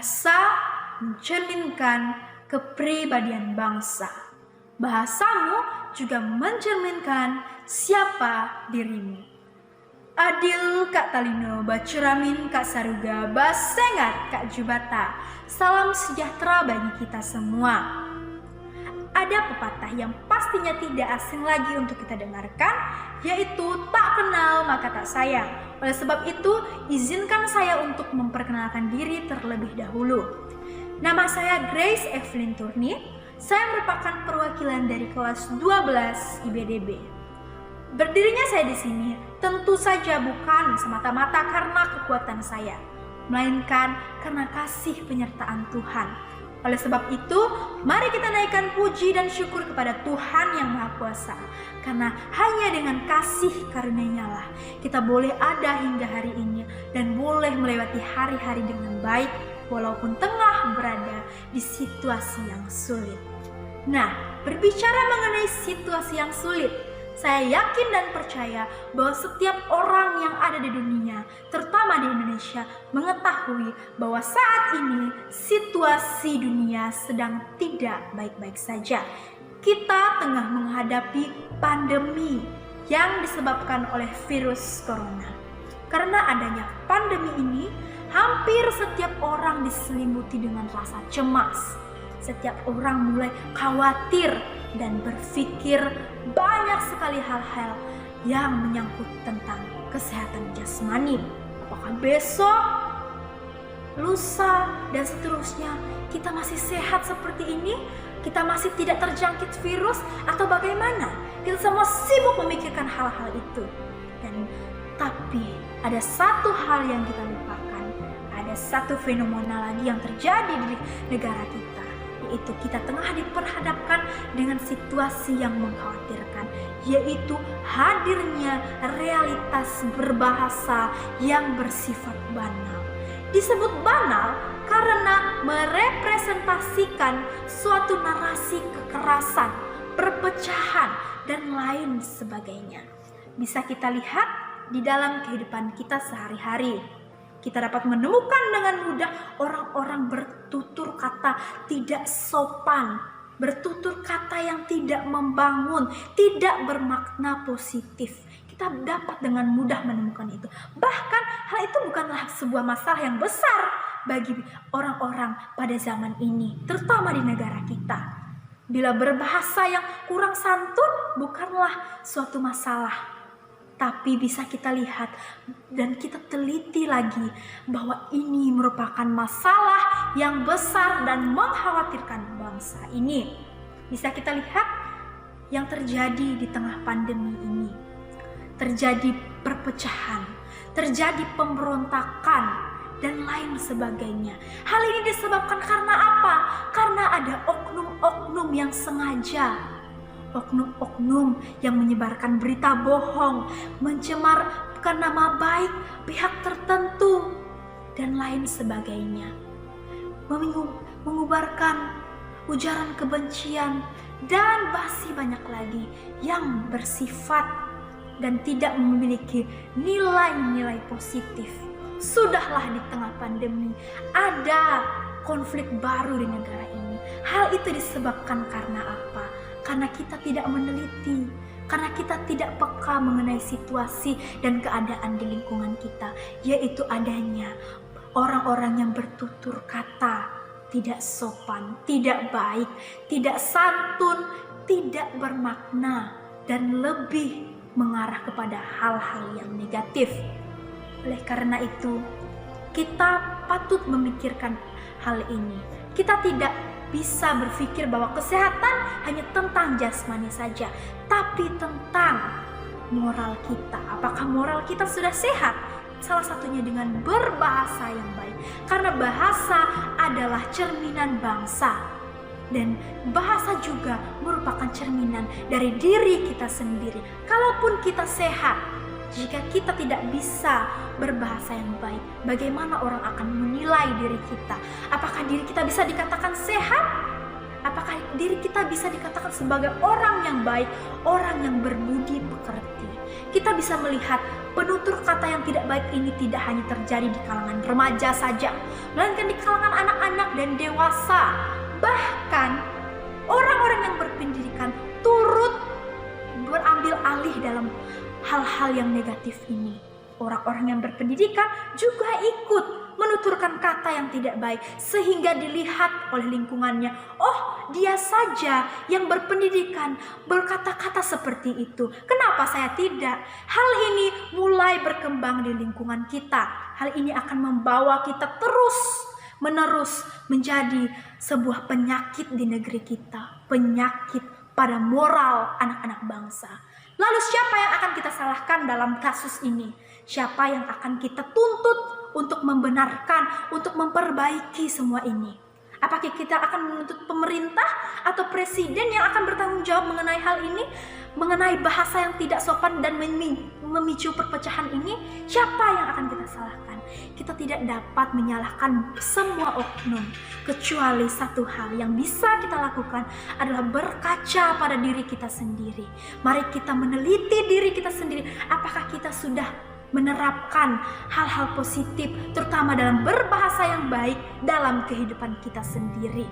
Bahasa mencerminkan kepribadian bangsa. Bahasamu juga mencerminkan siapa dirimu. Adil Kak Talino, Bacuramin Kak Saruga, Basengat Kak Jubata. Salam sejahtera bagi kita semua. Ada pepatah yang pastinya tidak asing lagi untuk kita dengarkan, yaitu tak kenal maka tak sayang. Oleh sebab itu, izinkan saya untuk memperkenalkan diri terlebih dahulu. Nama saya Grace Evelyn Turni. Saya merupakan perwakilan dari kelas 12 IBDB. Berdirinya saya di sini tentu saja bukan semata-mata karena kekuatan saya, melainkan karena kasih penyertaan Tuhan. Oleh sebab itu, mari kita naikkan puji dan syukur kepada Tuhan yang Maha Kuasa. Karena hanya dengan kasih karunia-Nya lah kita boleh ada hingga hari ini dan boleh melewati hari-hari dengan baik walaupun tengah berada di situasi yang sulit. Nah, berbicara mengenai situasi yang sulit, saya yakin dan percaya bahwa setiap orang yang ada di dunia, terutama di Indonesia, mengetahui bahwa saat ini situasi dunia sedang tidak baik-baik saja. Kita tengah menghadapi pandemi yang disebabkan oleh virus corona. Karena adanya pandemi ini, hampir setiap orang diselimuti dengan rasa cemas. Setiap orang mulai khawatir dan berpikir banyak sekali hal-hal yang menyangkut tentang kesehatan jasmani. Apakah besok, lusa, dan seterusnya kita masih sehat seperti ini? Kita masih tidak terjangkit virus atau bagaimana? Kita semua sibuk memikirkan hal-hal itu. Tapi ada satu hal yang kita lupakan. Ada satu fenomena lagi yang terjadi di negara kita, yaitu kita tengah diperhadapkan dengan situasi yang mengkhawatirkan, yaitu hadirnya realitas berbahasa yang bersifat banal. Disebut banal karena merepresentasikan suatu narasi kekerasan, perpecahan, dan lain sebagainya. Bisa kita lihat di dalam kehidupan kita sehari-hari. Kita dapat menemukan dengan mudah orang-orang bertutur kata tidak sopan, bertutur kata yang tidak membangun, tidak bermakna positif. Kita dapat dengan mudah menemukan itu. Bahkan hal itu bukanlah sebuah masalah yang besar bagi orang-orang pada zaman ini, terutama di negara kita. Bila berbahasa yang kurang santun bukanlah suatu masalah. Tapi bisa kita lihat dan kita teliti lagi bahwa ini merupakan masalah yang besar dan mengkhawatirkan bangsa ini. Bisa kita lihat yang terjadi di tengah pandemi ini. Terjadi perpecahan, terjadi pemberontakan, dan lain sebagainya. Hal ini disebabkan karena apa? Karena ada oknum-oknum yang sengaja, oknum-oknum yang menyebarkan berita bohong, mencemarkan nama baik pihak tertentu, dan lain sebagainya. Mengubarkan ujaran kebencian dan masih banyak lagi yang bersifat dan tidak memiliki nilai-nilai positif. Sudahlah di tengah pandemi ada konflik baru di negara ini. Hal itu disebabkan karena apa? Karena kita tidak meneliti, karena kita tidak peka mengenai situasi dan keadaan di lingkungan kita, yaitu adanya orang-orang yang bertutur kata tidak sopan, tidak baik, tidak santun, tidak bermakna, dan lebih mengarah kepada hal-hal yang negatif. Oleh karena itu, kita patut memikirkan hal ini. Kita tidak bisa berpikir bahwa kesehatan hanya tentang jasmani saja, tapi tentang moral kita. Apakah moral kita sudah sehat? Salah satunya dengan berbahasa yang baik. Karena bahasa adalah cerminan bangsa. Dan bahasa juga merupakan cerminan dari diri kita sendiri. Kalaupun kita sehat, jika kita tidak bisa berbahasa yang baik, bagaimana orang akan menilai diri kita? Apakah diri kita bisa dikatakan sehat? Apakah diri kita bisa dikatakan sebagai orang yang baik, orang yang berbudi pekerti? Kita bisa melihat penutur kata yang tidak baik ini tidak hanya terjadi di kalangan remaja saja, melainkan di kalangan anak-anak dan dewasa. Bahkan orang-orang yang berpendidikan turut berambil alih dalam hal-hal yang negatif ini. Orang-orang yang berpendidikan juga ikut menuturkan kata yang tidak baik, sehingga dilihat oleh lingkungannya, oh dia saja yang berpendidikan berkata-kata seperti itu, kenapa saya tidak? Hal ini mulai berkembang di lingkungan kita. Hal ini akan membawa kita terus menerus menjadi sebuah penyakit di negeri kita, penyakit pada moral anak-anak bangsa. Lalu siapa yang akan kita salahkan dalam kasus ini? Siapa yang akan kita tuntut untuk membenarkan, untuk memperbaiki semua ini? Apakah kita akan menuntut pemerintah atau presiden yang akan bertanggung jawab mengenai hal ini? Mengenai bahasa yang tidak sopan dan memicu perpecahan ini? Siapa yang akan kita salahkan? Kita tidak dapat menyalahkan semua oknum, kecuali satu hal yang bisa kita lakukan adalah berkaca pada diri kita sendiri. Mari kita meneliti diri kita sendiri, apakah kita sudah menerapkan hal-hal positif, terutama dalam berbahasa yang baik dalam kehidupan kita sendiri.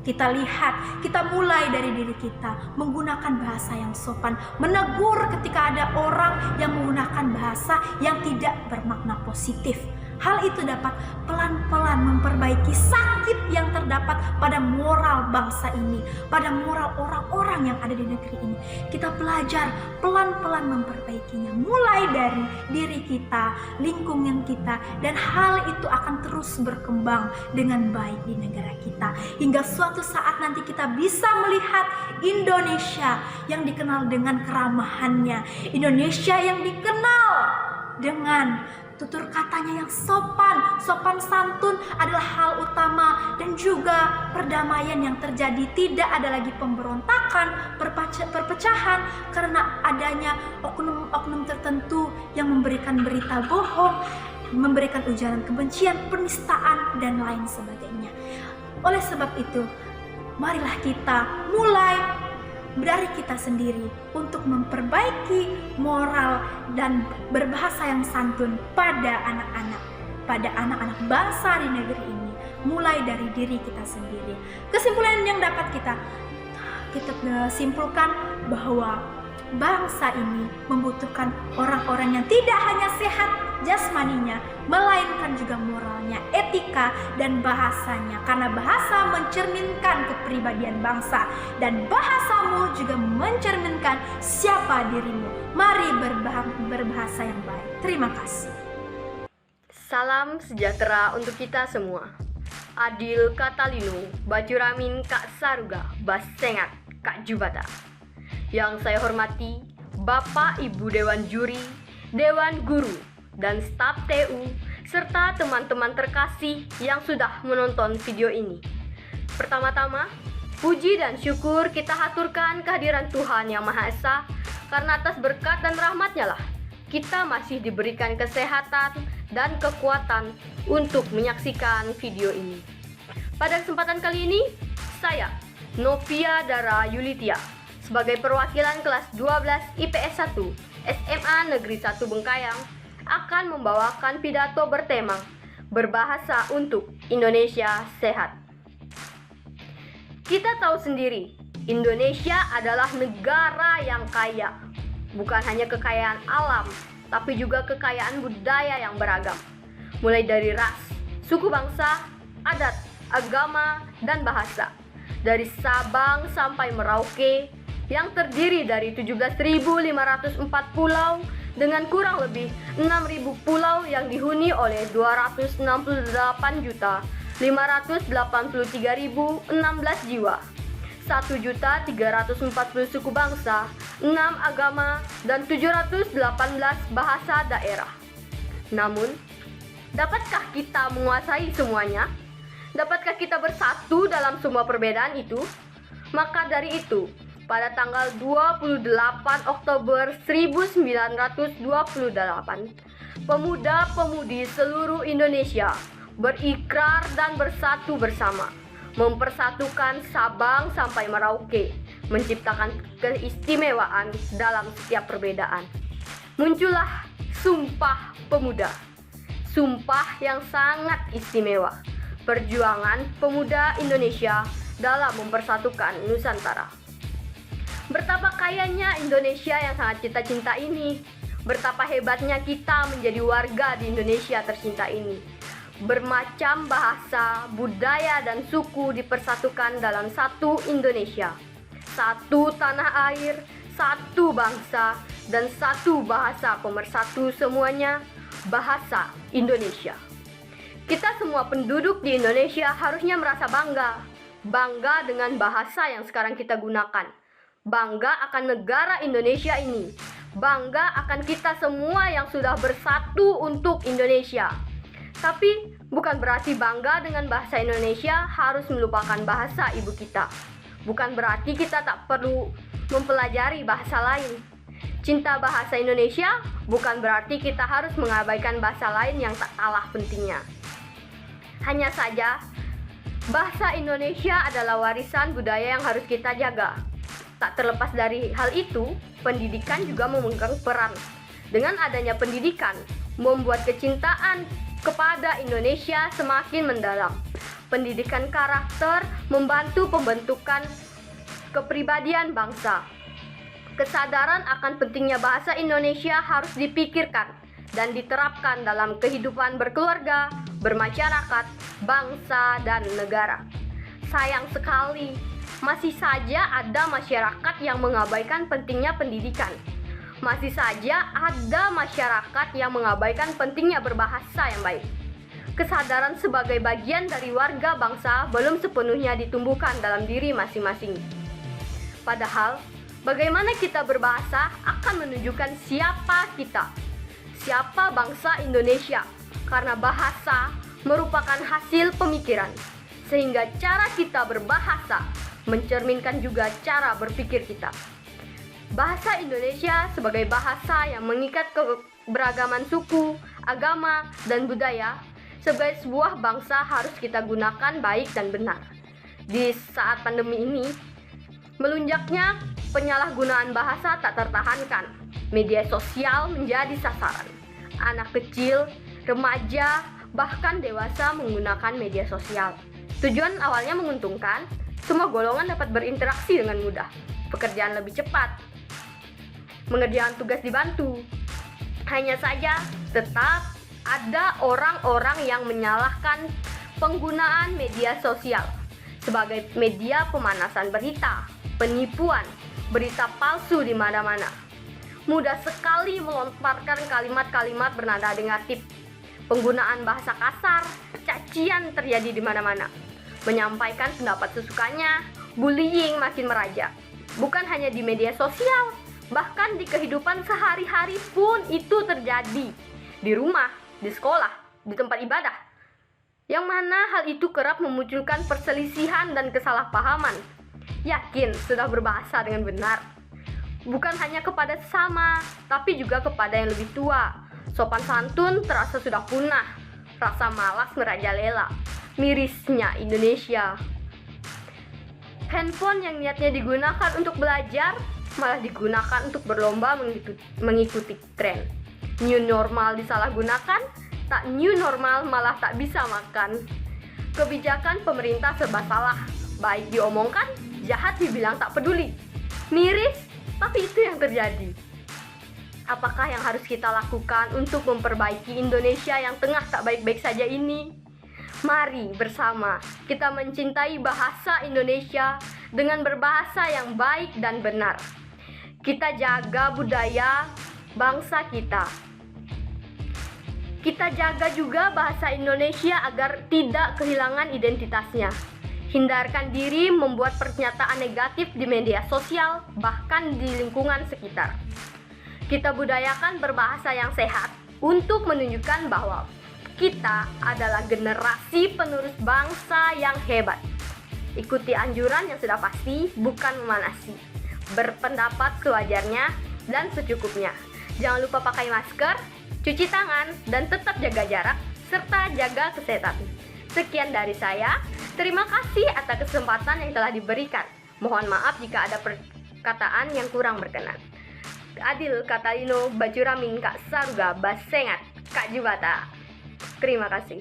Kita lihat, kita mulai dari diri kita menggunakan bahasa yang sopan, menegur ketika ada orang yang menggunakan bahasa yang tidak bermakna positif. Hal itu dapat pelan-pelan memperbaiki sakit yang terdapat pada moral bangsa ini, pada moral orang-orang yang ada di negeri ini. Kita belajar pelan-pelan memperbaikinya, mulai dari diri kita, lingkungan kita, dan hal itu akan terus berkembang dengan baik di negara kita. Hingga suatu saat nanti kita bisa melihat Indonesia yang dikenal dengan keramahannya, Indonesia yang dikenal dengan tutur katanya yang sopan santun adalah hal utama, dan juga perdamaian yang terjadi. Tidak ada lagi pemberontakan, perpecahan karena adanya oknum-oknum tertentu yang memberikan berita bohong, memberikan ujaran kebencian, penistaan, dan lain sebagainya. Oleh sebab itu, marilah kita mulai dari kita sendiri untuk memperbaiki moral dan berbahasa yang santun pada anak-anak bangsa di negeri ini, mulai dari diri kita sendiri. Kesimpulan yang dapat kita simpulkan bahwa bangsa ini membutuhkan orang-orang yang tidak hanya sehat jasmaninya, melainkan juga moralnya, etika, dan bahasanya. Karena bahasa mencerminkan kepribadian bangsa, dan bahasamu juga mencerminkan siapa dirimu. Mari berbahasa yang baik. Terima kasih. Salam sejahtera untuk kita semua. Adil Katalino, Bajuramin Kak Saruga, Basengat Kak Jubata. Yang saya hormati Bapak Ibu Dewan Juri, Dewan Guru, dan staf TU, serta teman-teman terkasih yang sudah menonton video ini. Pertama-tama, puji dan syukur kita haturkan kehadiran Tuhan Yang Maha Esa, karena atas berkat dan rahmat-Nya lah kita masih diberikan kesehatan dan kekuatan untuk menyaksikan video ini. Pada kesempatan kali ini, saya, Novia Dara Yulitia, sebagai perwakilan kelas 12 IPS 1 SMA Negeri 1 Bengkayang, akan membawakan pidato bertema Berbahasa untuk Indonesia Sehat. Kita tahu sendiri, Indonesia adalah negara yang kaya. Bukan hanya kekayaan alam, tapi juga kekayaan budaya yang beragam. Mulai dari ras, suku bangsa, adat, agama, dan bahasa. Dari Sabang sampai Merauke, yang terdiri dari 17.504 pulau dengan kurang lebih 6.000 pulau yang dihuni oleh 268.583.016 jiwa, 1.340 suku bangsa, 6 agama, dan 718 bahasa daerah. Namun, dapatkah kita menguasai semuanya? Dapatkah kita bersatu dalam semua perbedaan itu? Maka dari itu, pada tanggal 28 Oktober 1928, pemuda-pemudi seluruh Indonesia berikrar dan bersatu bersama mempersatukan Sabang sampai Merauke, menciptakan keistimewaan dalam setiap perbedaan. Muncullah Sumpah Pemuda, sumpah yang sangat istimewa, perjuangan pemuda Indonesia dalam mempersatukan Nusantara. Betapa kayanya Indonesia yang sangat kita cinta ini, betapa hebatnya kita menjadi warga di Indonesia tercinta ini. Bermacam bahasa, budaya, dan suku dipersatukan dalam satu Indonesia, satu tanah air, satu bangsa, dan satu bahasa pemersatu semuanya, bahasa Indonesia. Kita semua penduduk di Indonesia harusnya merasa bangga dengan bahasa yang sekarang kita gunakan, bangga akan negara Indonesia ini, bangga akan kita semua yang sudah bersatu untuk Indonesia. Tapi bukan berarti bangga dengan bahasa Indonesia harus melupakan bahasa ibu kita. Bukan berarti kita tak perlu mempelajari bahasa lain. Cinta bahasa Indonesia bukan berarti kita harus mengabaikan bahasa lain yang tak kalah pentingnya. Hanya saja, bahasa Indonesia adalah warisan budaya yang harus kita jaga. Tak terlepas dari hal itu, pendidikan juga memegang peran. Dengan adanya pendidikan, membuat kecintaan kepada Indonesia semakin mendalam. Pendidikan karakter membantu pembentukan kepribadian bangsa. Kesadaran akan pentingnya bahasa Indonesia harus dipikirkan dan diterapkan dalam kehidupan berkeluarga, bermasyarakat, bangsa, dan negara. Sayang sekali, masih saja ada masyarakat yang mengabaikan pentingnya pendidikan. Masih saja ada masyarakat yang mengabaikan pentingnya berbahasa yang baik. Kesadaran sebagai bagian dari warga bangsa belum sepenuhnya ditumbuhkan dalam diri masing-masing. Padahal, bagaimana kita berbahasa akan menunjukkan siapa kita, siapa bangsa Indonesia, karena bahasa merupakan hasil pemikiran, sehingga cara kita berbahasa mencerminkan juga cara berpikir kita. Bahasa Indonesia sebagai bahasa yang mengikat keberagaman suku, agama, dan budaya, sebagai sebuah bangsa harus kita gunakan baik dan benar. Di saat pandemi ini, melunjaknya penyalahgunaan bahasa tak tertahankan. Media sosial menjadi sasaran. Anak kecil, remaja, bahkan dewasa menggunakan media sosial. Tujuan awalnya menguntungkan, semua golongan dapat berinteraksi dengan mudah, pekerjaan lebih cepat, mengerjakan tugas dibantu. Hanya saja, tetap ada orang-orang yang menyalahkan penggunaan media sosial sebagai media pemanasan berita, penipuan, berita palsu di mana-mana. Mudah sekali melontarkan kalimat-kalimat bernada negatif. Penggunaan bahasa kasar, cacian terjadi di mana-mana. Menyampaikan pendapat sesukanya, bullying makin meraja. Bukan hanya di media sosial, bahkan di kehidupan sehari-hari pun itu terjadi. Di rumah, di sekolah, di tempat ibadah. Yang mana hal itu kerap memunculkan perselisihan dan kesalahpahaman. Yakin sudah berbahasa dengan benar. Bukan hanya kepada sesama, tapi juga kepada yang lebih tua. Sopan santun terasa sudah punah. Rasa malas merajalela. Mirisnya Indonesia. Handphone yang niatnya digunakan untuk belajar malah digunakan untuk berlomba mengikuti tren. New normal disalahgunakan, tak new normal malah tak bisa makan. Kebijakan pemerintah serba salah, baik diomongkan, jahat dibilang tak peduli. Miris, tapi itu yang terjadi. Apakah yang harus kita lakukan untuk memperbaiki Indonesia yang tengah tak baik-baik saja ini? Mari bersama kita mencintai bahasa Indonesia dengan berbahasa yang baik dan benar. Kita jaga budaya bangsa kita. Kita jaga juga bahasa Indonesia agar tidak kehilangan identitasnya. Hindarkan diri membuat pernyataan negatif di media sosial, bahkan di lingkungan sekitar. Kita budayakan berbahasa yang sehat untuk menunjukkan bahwa kita adalah generasi penerus bangsa yang hebat. Ikuti anjuran yang sudah pasti, bukan memanasi. Berpendapat sewajarnya dan secukupnya. Jangan lupa pakai masker, cuci tangan, dan tetap jaga jarak, serta jaga kesehatan. Sekian dari saya. Terima kasih atas kesempatan yang telah diberikan. Mohon maaf jika ada perkataan yang kurang berkenan. Adil Katalino Bajuramin Kak Saruga Basengat Kak Jubata. Terima kasih.